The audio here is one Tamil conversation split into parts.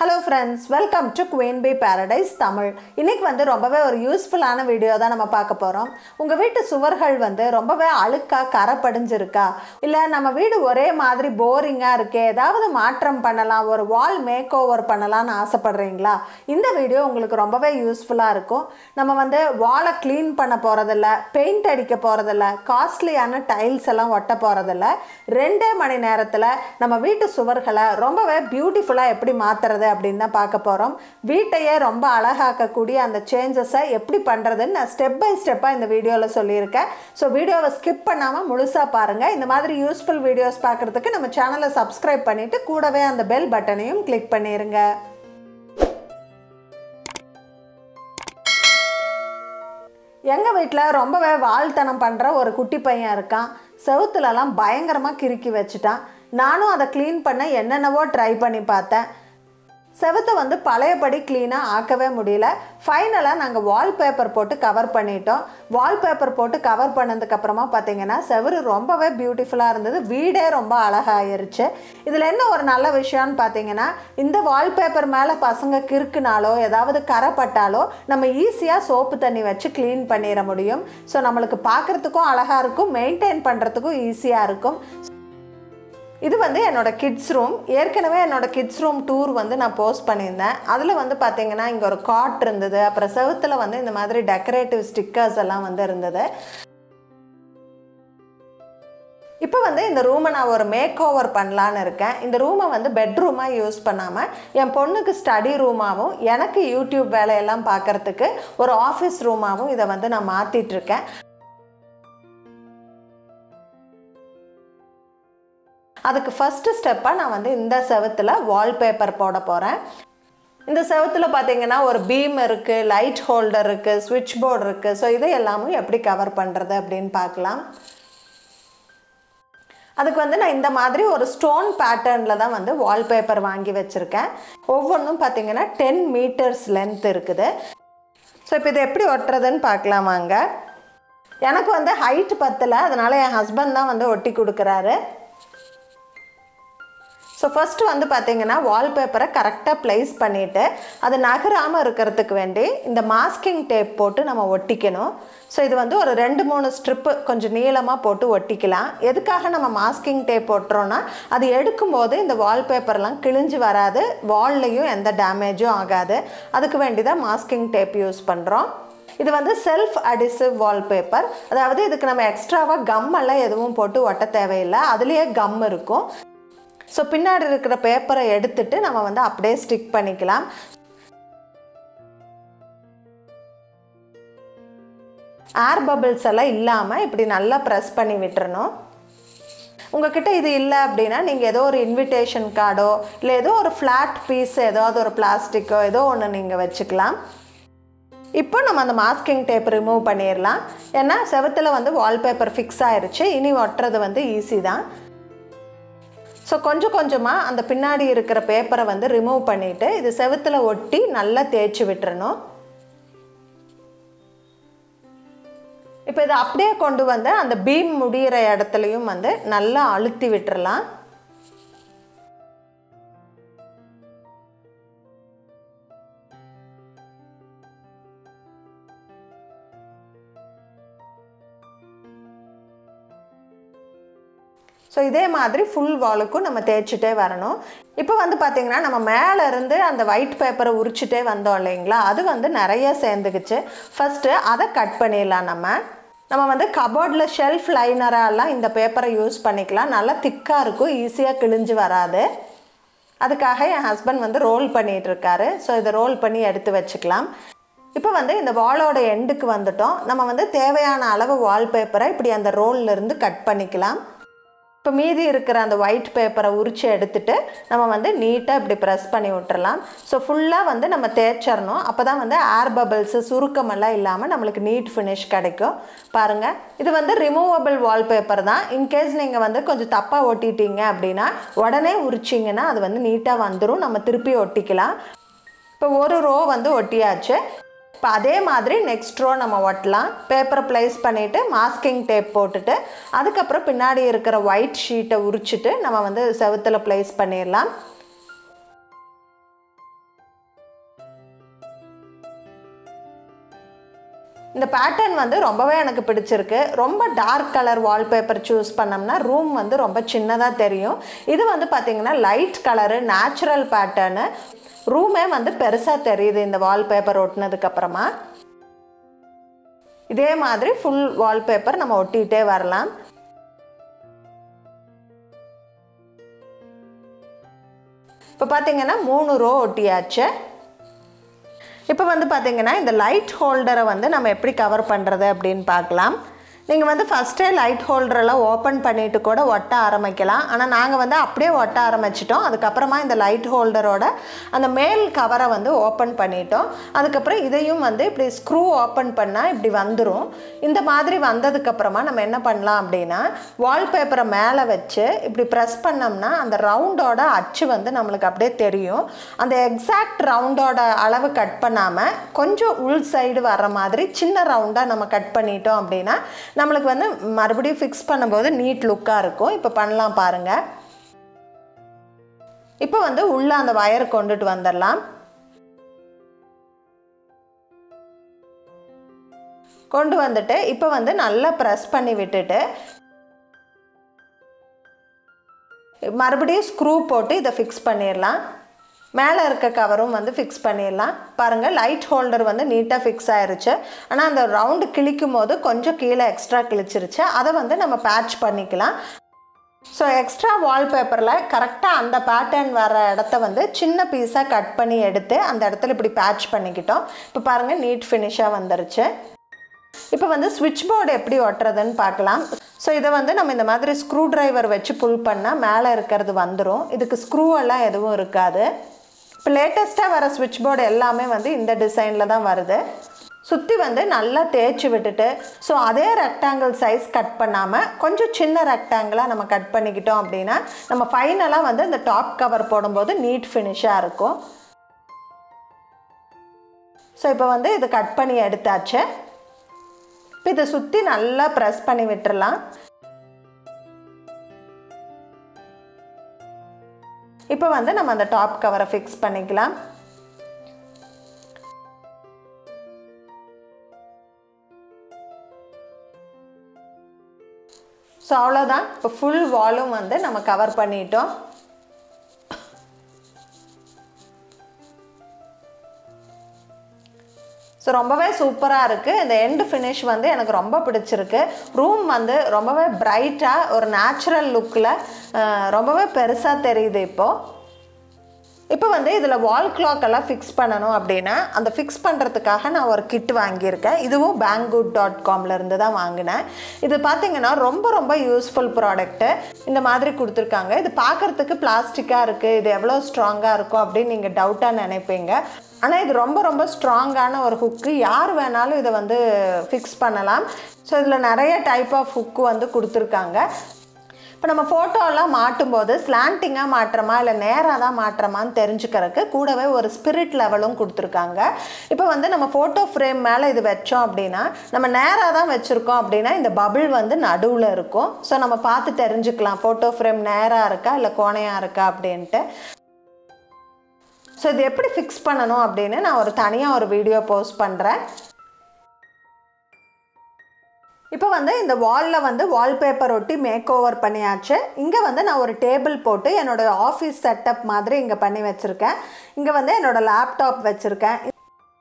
Hello friends, welcome to Queen Bee Paradise Tamil. இன்னைக்கு வந்து ரொம்பவே ஒரு யூஸ்ஃபுல்லான வீடியோ தான் நம்ம பார்க்க போறோம். உங்க வீட்டு சுவர்கள் வந்து ரொம்பவே அழுக்கா கரை படிஞ்சிருக்கா இல்ல நம்ம வீடு ஒரே மாதிரி போரிங்கா இருக்கே ஏதாவது மாற்றம் பண்ணலாம் ஒரு வால் மேக் ஓவர் பண்ணலாம்னு ஆசைப்படுறீங்களா? இந்த வீடியோ உங்களுக்கு ரொம்பவே யூஸ்ஃபுல்லா இருக்கும். நம்ம வந்து வாலை க்ளீன் பண்ண போறதில்ல, பெயிண்ட் அடிக்க போறதில்ல, காஸ்ட்லியான டைல்ஸ் எல்லாம் ஒட்ட போறதில்ல. 2 மணி நேரத்துல நம்ம வீட்டு சுவர்களை ரொம்பவே பியூட்டிஃபுல்லா எப்படி மாத்துறது அப்படின்னு தான் பார்க்க போறோம். வீட்டையே ரொம்ப அழகாக்கக்கூடிய அந்த சேஞ்சஸை எப்படி பண்றதுன்னு நான் ஸ்டெப் பை ஸ்டெப்பா இந்த வீடியோல சொல்லியிருக்கேன். ஸோ வீடியோவை ஸ்கிப் பண்ணாம முழுசா பாருங்க. இந்த மாதிரி யூஸ்ஃபுல் வீடியோஸ் பார்க்கறதுக்கு நம்ம சேனலை சப்ஸ்கிரைப் பண்ணிட்டு கூடவே அந்த பெல் பட்டனையும் கிளிக் பண்ணிருங்க. எங்க வீட்டில் ரொம்பவே வாழ்த்தனம் பண்ற ஒரு குட்டி பையன் இருக்கான். செவுத்துலலாம் பயங்கரமாக கிறுக்கி வச்சுட்டான். நானும் அதை க்ளீன் பண்ண என்னென்னவோ ட்ரை பண்ணி பார்த்தேன். செவத்தை வந்து பழையபடி க்ளீனாக ஆக்கவே முடியல. ஃபைனலாக நாங்கள் வால்பேப்பர் போட்டு கவர் பண்ணிட்டோம். வால்பேப்பர் போட்டு கவர் பண்ணதுக்கப்புறமா பார்த்தீங்கன்னா செவரு ரொம்பவே பியூட்டிஃபுல்லாக இருந்தது. வீடே ரொம்ப அழகாயிருச்சு. இதில் என்ன ஒரு நல்ல விஷயம்னு பார்த்தீங்கன்னா இந்த வால்பேப்பர் மேலே பசங்க கிறுக்குனாலோ ஏதாவது கரைப்பட்டாலோ நம்ம ஈஸியாக சோப்பு தண்ணி வச்சு க்ளீன் பண்ணிட முடியும். ஸோ நம்மளுக்கு பார்க்குறதுக்கும் அழகாக இருக்கும், மெயின்டைன் பண்ணுறதுக்கும் ஈஸியாக இருக்கும். இது வந்து என்னோட கிட்ஸ் ரூம். ஏற்கனவே என்னோட கிட்ஸ் ரூம் டூர் வந்து நான் போஸ்ட் பண்ணியிருந்தேன். அதில் வந்து பார்த்தீங்கன்னா இங்கே ஒரு காட் இருந்தது, அப்புறம் செவுத்தில் வந்து இந்த மாதிரி டெக்கரேட்டிவ் ஸ்டிக்கர்ஸ் எல்லாம் வந்து இருந்தது. இப்போ வந்து இந்த ரூமை நான் ஒரு மேக் ஓவர் பண்ணலான்னு இருக்கேன். இந்த ரூமை வந்து பெட்ரூமாக யூஸ் பண்ணாமல் என் பொண்ணுக்கு ஸ்டடி ரூமாகவும் எனக்கு யூடியூப் வேலையெல்லாம் பார்க்குறதுக்கு ஒரு ஆஃபீஸ் ரூமாகவும் இதை வந்து நான் மாற்றிட்டுருக்கேன். அதுக்கு ஃபர்ஸ்ட் ஸ்டெப்பாக நான் வந்து இந்த செவத்தில் வால்பேப்பர் போட போகிறேன். இந்த செவத்தில் பார்த்தீங்கன்னா ஒரு பீம் இருக்குது, லைட் ஹோல்டர் இருக்குது, ஸ்விட்ச் போர்டு இருக்குது. ஸோ இதை எல்லாமும் எப்படி கவர் பண்ணுறது அப்படின்னு பார்க்கலாம். அதுக்கு வந்து நான் இந்த மாதிரி ஒரு ஸ்டோன் பேட்டர்னில் தான் வந்து வால்பேப்பர் வாங்கி வச்சுருக்கேன். ஒவ்வொன்றும் பார்த்தீங்கன்னா 10 மீட்டர்ஸ் லென்த் இருக்குது. ஸோ இப்போ இதை எப்படி ஒட்டுறதுன்னு பார்க்கலாமாங்க. எனக்கு வந்து ஹைட் பத்தலை, அதனால் என் ஹஸ்பண்ட் தான் வந்து ஒட்டி கொடுக்குறாரு. ஸோ ஃபஸ்ட்டு வந்து பார்த்தீங்கன்னா வால்பேப்பரை கரெக்டாக ப்ளேஸ் பண்ணிவிட்டு அது நகராமல் இருக்கிறதுக்கு வேண்டி இந்த மாஸ்கிங் டேப் போட்டு நம்ம ஒட்டிக்கணும். ஸோ இது வந்து ஒரு 2-3 ஸ்ட்ரிப்பு கொஞ்சம் நீளமாக போட்டு ஒட்டிக்கலாம். எதுக்காக நம்ம மாஸ்கிங் டேப் ஒட்டுறோன்னா அது எடுக்கும்போது இந்த வால்பேப்பர்லாம் கிழிஞ்சு வராது, வால்லையும் எந்த டேமேஜும் ஆகாது. அதுக்கு வேண்டி தான் மாஸ்கிங் டேப் யூஸ் பண்ணுறோம். இது வந்து செல்ஃப் அடிசிவ் வால்பேப்பர், அதாவது இதுக்கு நம்ம எக்ஸ்ட்ராவாக கம் எல்லாம் எதுவும் போட்டு ஒட்ட தேவையில்லை, அதுலேயே கம் இருக்கும். ஸோ பின்னாடி இருக்கிற பேப்பரை எடுத்துட்டு நம்ம வந்து அப்படியே ஸ்டிக் பண்ணிக்கலாம். ஏர் பபிள்ஸ் எல்லாம் இல்லாமல் இப்படி நல்லா ப்ரெஸ் பண்ணி விட்டுறணும். உங்ககிட்ட இது இல்லை அப்படின்னா நீங்கள் ஏதோ ஒரு இன்விடேஷன் கார்டோ இல்லை ஏதோ ஒரு ஃப்ளாட் பீஸ் ஏதாவது ஒரு பிளாஸ்டிக்கோ ஏதோ ஒன்று நீங்கள் வச்சுக்கலாம். இப்போ நம்ம அந்த மாஸ்கிங் டேப் ரிமூவ் பண்ணிடலாம். ஏன்னா செவத்தில் வந்து வால்பேப்பர் ஃபிக்ஸ் ஆயிடுச்சு, இனி ஒட்டுறது வந்து ஈஸி தான். ஸோ கொஞ்சம் கொஞ்சமாக அந்த பின்னாடி இருக்கிற பேப்பரை வந்து ரிமூவ் பண்ணிவிட்டு இது செவுத்தில் ஒட்டி நல்லா தேய்ச்சி விட்டுறணும். இப்போ இதை அப்படியே கொண்டு வந்து அந்த பீம் முடிகிற இடத்துலையும் வந்து நல்லா அழுத்தி விட்டுறலாம். ஸோ இதே மாதிரி ஃபுல் வாலுக்கும் நம்ம தேய்ச்சிட்டே வரணும். இப்போ வந்து பார்த்திங்கன்னா நம்ம மேலே இருந்து அந்த ஒயிட் பேப்பரை உரிச்சிட்டே வந்தோம் இல்லைங்களா, அது வந்து நிறைய சேர்ந்துக்குச்சு. ஃபஸ்ட்டு அதை கட் பண்ணிடலாம். நம்ம வந்து கபோர்டில் ஷெல்ஃப் லைனரெல்லாம் இந்த பேப்பரை யூஸ் பண்ணிக்கலாம். நல்லா திக்காக இருக்கும், ஈஸியாக கிழிஞ்சு வராது. அதுக்காக என் ஹஸ்பண்ட் வந்து ரோல் பண்ணிகிட்ருக்காரு. ஸோ இதை ரோல் பண்ணி எடுத்து வச்சுக்கலாம். இப்போ வந்து இந்த வாலோட எண்டுக்கு வந்துட்டோம். நம்ம வந்து தேவையான அளவு வால்பேப்பரை இப்படி அந்த ரோல்லேருந்து கட் பண்ணிக்கலாம். இப்போ மீதி இருக்கிற அந்த ஒயிட் பேப்பரை உரித்து எடுத்துட்டு நம்ம வந்து நீட்டாக இப்படி ப்ரெஸ் பண்ணி விட்டுறலாம். ஸோ ஃபுல்லாக வந்து நம்ம தேய்ச்சிடணும். அப்போ தான் வந்து ஏர் பபிள்ஸு சுருக்கமெல்லாம் இல்லாமல் நம்மளுக்கு நீட் ஃபினிஷ் கிடைக்கும். பாருங்கள், இது வந்து ரிமூவபிள் வால்பேப்பர் தான். இன்கேஸ் நீங்கள் வந்து கொஞ்சம் தப்பாக ஒட்டிட்டீங்க அப்படின்னா உடனே உரிச்சிங்கன்னா அது வந்து நீட்டாக வந்துடும், நம்ம திருப்பி ஒட்டிக்கலாம். இப்போ ஒரு ரோ வந்து ஒட்டியாச்சு. இப்போ அதே மாதிரி நெக்ஸ்ட் ரோ நம்ம ஒட்டலாம். பேப்பரை ப்ளேஸ் பண்ணிவிட்டு மாஸ்கிங் டேப் போட்டுட்டு அதுக்கப்புறம் பின்னாடி இருக்கிற ஒயிட் ஷீட்டை உரிச்சிட்டு நம்ம வந்து செவுத்தில் ப்ளேஸ் பண்ணிடலாம். இந்த பேட்டர்ன் வந்து ரொம்பவே எனக்கு பிடிச்சிருக்கு. ரொம்ப டார்க் கலர் வால்பேப்பர் சூஸ் பண்ணோம்னா ரூம் வந்து ரொம்ப சின்னதாக தெரியும். இது வந்து பார்த்திங்கன்னா லைட் கலரு நேச்சுரல் பேட்டர்னு, ரூமே வந்து பெருசாக தெரியுது இந்த வால்பேப்பர் ஒட்டினதுக்கப்புறமா. இதே மாதிரி ஃபுல் வால்பேப்பர் நம்ம ஒட்டிகிட்டே வரலாம். இப்போ பார்த்திங்கன்னா 3 ரோ ஒட்டியாச்சு. இப்போ வந்து பார்த்திங்கன்னா இந்த லைட் ஹோல்டரை வந்து நம்ம எப்படி கவர் பண்ணுறது அப்படின்னு பார்க்கலாம். நீங்கள் வந்து ஃபஸ்ட்டே லைட் ஹோல்டரெல்லாம் ஓப்பன் பண்ணிவிட்டு கூட ஒட்ட ஆரம்பிக்கலாம். ஆனால் நாங்கள் வந்து அப்படியே ஒட்ட ஆரம்பிச்சிட்டோம். அதுக்கப்புறமா இந்த லைட் ஹோல்டரோட அந்த மேல் கவரை வந்து ஓப்பன் பண்ணிட்டோம். அதுக்கப்புறம் இதையும் வந்து இப்படி ஸ்க்ரூ ஓப்பன் பண்ணால் இப்படி வந்துடும். இந்த மாதிரி வந்ததுக்கப்புறமா நம்ம என்ன பண்ணலாம் அப்படின்னா வால்பேப்பரை மேலே வச்சு இப்படி ப்ரெஸ் பண்ணோம்னா அந்த ரவுண்டோட அச்சு வந்து நம்மளுக்கு அப்படியே தெரியும். அந்த எக்ஸாக்ட் ரவுண்டோட அளவு கட் பண்ணாமல் கொஞ்சம் உள் சைடு வர்ற மாதிரி சின்ன ரவுண்டாக நம்ம கட் பண்ணிட்டோம் அப்படின்னா நம்மளுக்கு வந்து மறுபடியும் ஃபிக்ஸ் பண்ணும்போது நீட் லுக்காக இருக்கும். இப்போ பண்ணலாம் பாருங்கள். இப்போ வந்து உள்ளே அந்த வயர் கொண்டுட்டு வந்துடலாம். கொண்டு வந்துட்டு இப்போ வந்து நல்லா ப்ரெஸ் பண்ணி விட்டுட்டு மறுபடியும் ஸ்க்ரூ போட்டு இதை ஃபிக்ஸ் பண்ணிடலாம். மேலே இருக்க கவரும் வந்து ஃபிக்ஸ் பண்ணிடலாம். பாருங்கள் லைட் ஹோல்டர் வந்து நீட்டாக ஃபிக்ஸ் ஆயிருச்சு. ஆனால் அந்த ரவுண்டு கிழிக்கும் போது கொஞ்சம் கீழே எக்ஸ்ட்ரா கிழிச்சிருச்சு. அதை வந்து நம்ம பேட்ச் பண்ணிக்கலாம். ஸோ எக்ஸ்ட்ரா வால்பேப்பரில் கரெக்டாக அந்த பேட்டர்ன் வர இடத்த வந்து சின்ன பீஸாக கட் பண்ணி எடுத்து அந்த இடத்துல இப்படி பேட்ச் பண்ணிக்கிட்டோம். இப்போ பாருங்கள் நீட் ஃபினிஷாக வந்துருச்சு. இப்போ வந்து ஸ்விட்ச் போர்டு எப்படி ஒட்டுறதுன்னு பார்க்கலாம். ஸோ இதை வந்து நம்ம இந்த மாதிரி ஸ்க்ரூ ட்ரைவர் வச்சு புல் பண்ணால் மேலே இருக்கிறது வந்துடும். இதுக்கு ஸ்க்ரூ எல்லாம் எதுவும் இருக்காது. இப்போ லேட்டஸ்ட்டாக வர ஸ்விட்ச் போர்டு எல்லாமே வந்து இந்த டிசைனில் தான் வருது. சுற்றி வந்து நல்லா தேய்ச்சி விட்டுட்டு ஸோ அதே ரெக்டாங்கிள் சைஸ் கட் பண்ணாமல் கொஞ்சம் சின்ன ரெக்டாங்கிளாக நம்ம கட் பண்ணிக்கிட்டோம் அப்படின்னா நம்ம ஃபைனலாக வந்து இந்த டாப் கவர் போடும்போது நீட் ஃபினிஷாக இருக்கும். ஸோ இப்போ வந்து இது கட் பண்ணி எடுத்தாச்சு. இப்போ இதை சுற்றி நல்லா ப்ரெஸ் பண்ணி விட்டுறலாம். இப்போ வந்து நம்ம அந்த டாப் கவரை ஃபிக்ஸ் பண்ணிக்கலாம். ஸோ அவ்வளோதான். இப்போ ஃபுல் வாலும் வந்து நம்ம கவர் பண்ணிட்டோம். ஸோ ரொம்பவே சூப்பராக இருக்குது. இந்த எண்டு ஃபினிஷ் வந்து எனக்கு ரொம்ப பிடிச்சிருக்கு. ரூம் வந்து ரொம்பவே பிரைட்டாக ஒரு நேச்சுரல் லுக்கில் ரொம்பவே பெருசாக தெரியுது. இப்போ வந்து இதில் வால் கிளாக் எல்லாம் ஃபிக்ஸ் பண்ணணும் அப்படின்னா அந்த ஃபிக்ஸ் பண்ணுறதுக்காக நான் ஒரு கிட் வாங்கியிருக்கேன். இதுவும் Banggood.comலேருந்து தான் வாங்கினேன். இது பார்த்திங்கன்னா ரொம்ப ரொம்ப யூஸ்ஃபுல் ப்ராடக்ட்டு. இந்த மாதிரி கொடுத்துருக்காங்க. இது பார்க்குறதுக்கு பிளாஸ்டிக்காக இருக்குது, இது எவ்வளோ ஸ்ட்ராங்காக இருக்கும் அப்படின்னு நீங்கள் டவுட்டாக நினைப்பீங்க. ஆனால் இது ரொம்ப ரொம்ப ஸ்ட்ராங்கான ஒரு ஹுக்கு. யார் வேணாலும் இதை வந்து ஃபிக்ஸ் பண்ணலாம். ஸோ இதில் நிறைய டைப் ஆஃப் ஹுக்கு வந்து கொடுத்துருக்காங்க. இப்போ நம்ம ஃபோட்டோலாம் மாட்டும்போது ஸ்லாண்டிங்காக மாட்டுறோமா இல்லை நேராக தான் மாட்டுறோமான்னு தெரிஞ்சுக்கிறதுக்கு கூடவே ஒரு ஸ்பிரிட் லெவலும் கொடுத்துருக்காங்க. இப்போ வந்து நம்ம ஃபோட்டோ ஃப்ரேம் மேலே இது வச்சோம் அப்படின்னா நம்ம நேராக தான் வச்சுருக்கோம் அப்படின்னா இந்த பபிள் வந்து நடுவில் இருக்கும். ஸோ நம்ம பார்த்து தெரிஞ்சுக்கலாம் ஃபோட்டோ ஃப்ரேம் நேராக இருக்கா இல்லை கோணையாக இருக்கா அப்படின்ட்டு. ஸோ இது எப்படி ஃபிக்ஸ் பண்ணணும் அப்படின்னு நான் ஒரு தனியாக ஒரு வீடியோ போஸ்ட் பண்ணுறேன். இப்போ வந்து இந்த வாலில் வந்து வால்பேப்பர் ஒட்டி மேக் ஓவர் பண்ணியாச்சு. இங்கே வந்து நான் ஒரு டேபிள் போட்டு என்னோடய ஆஃபீஸ் செட்டப் மாதிரி இங்கே பண்ணி வச்சுருக்கேன். இங்கே வந்து என்னோடய லேப்டாப் வச்சுருக்கேன்.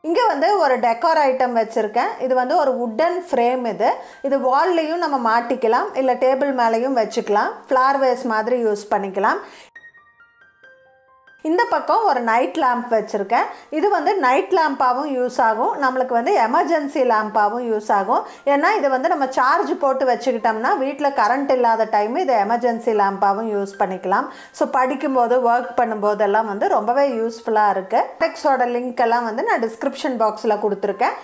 இங்கே வந்து ஒரு டெக்கார் ஐட்டம் வச்சுருக்கேன். இது வந்து ஒரு வுட்டன் ஃப்ரேம். இது வால்லையும் நம்ம மாட்டிக்கலாம், இல்லை டேபிள் மேலேயும் வச்சுக்கலாம். ஃப்ளார் வேஸ் மாதிரி யூஸ் பண்ணிக்கலாம். இந்த பக்கம் ஒரு நைட் லேம்ப் வச்சுருக்கேன். இது வந்து நைட் லேம்பாகவும் யூஸ் ஆகும், நம்மளுக்கு வந்து எமர்ஜென்சி லேம்பாகவும் யூஸ் ஆகும். ஏன்னா இது வந்து நம்ம சார்ஜ் போட்டு வச்சுக்கிட்டோம்னா வீட்டில் கரண்ட் இல்லாத டைமு இதை எமர்ஜென்சி லேம்பாகவும் யூஸ் பண்ணிக்கலாம். ஸோ படிக்கும்போது ஒர்க் பண்ணும்போதெல்லாம் வந்து ரொம்பவே யூஸ்ஃபுல்லாக இருக்குது. டெக்ஸோட லிங்க் எல்லாம் வந்து நான் டிஸ்கிரிப்ஷன் பாக்ஸில் கொடுத்துருக்கேன்.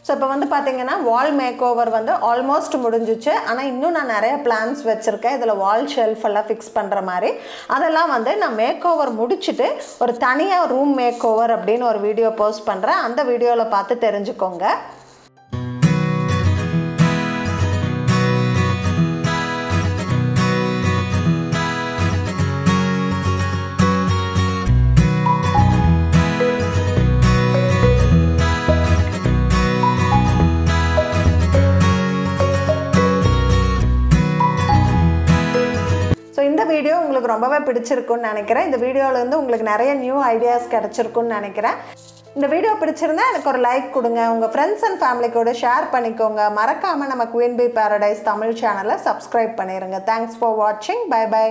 ஸோ இப்போ வந்து பார்த்திங்கன்னா வால் மேக் ஓவர் வந்து ஆல்மோஸ்ட் முடிஞ்சிச்சு. ஆனால் இன்னும் நான் நிறைய பிளான்ஸ் வச்சுருக்கேன். இதில் வால் ஷெல்ஃப் எல்லாம் ஃபிக்ஸ் பண்ணுற மாதிரி. அதெல்லாம் வந்து நான் மேக் ஓவர் முடிச்சுட்டு ஒரு தனியாக ரூம் மேக் ஓவர் அப்படின்னு ஒரு வீடியோ போஸ்ட் பண்ணுறேன். அந்த வீடியோவில் பார்த்து தெரிஞ்சுக்கோங்க. உங்களுக்கு ரொம்பவே பிடிச்சிருக்கும்னு நினைக்கிறேன். இந்த வீடியோலேருந்து உங்களுக்கு நிறைய நியூ ஐடியாஸ் கிடச்சிருக்குன்னு நினைக்கிறேன். இந்த வீடியோ பிடிச்சிருந்தா எனக்கு ஒரு லைக் கொடுங்க, உங்கள் ஃப்ரெண்ட்ஸ் அண்ட் ஃபேமிலி கூட ஷேர் பண்ணிக்கோங்க. மறக்காமல் நம்ம குயின் பி பேரடைஸ் தமிழ் சேனலை சப்ஸ்கிரைப் பண்ணிடுங்க. தேங்க்ஸ் ஃபார் வாட்சிங். Bye by.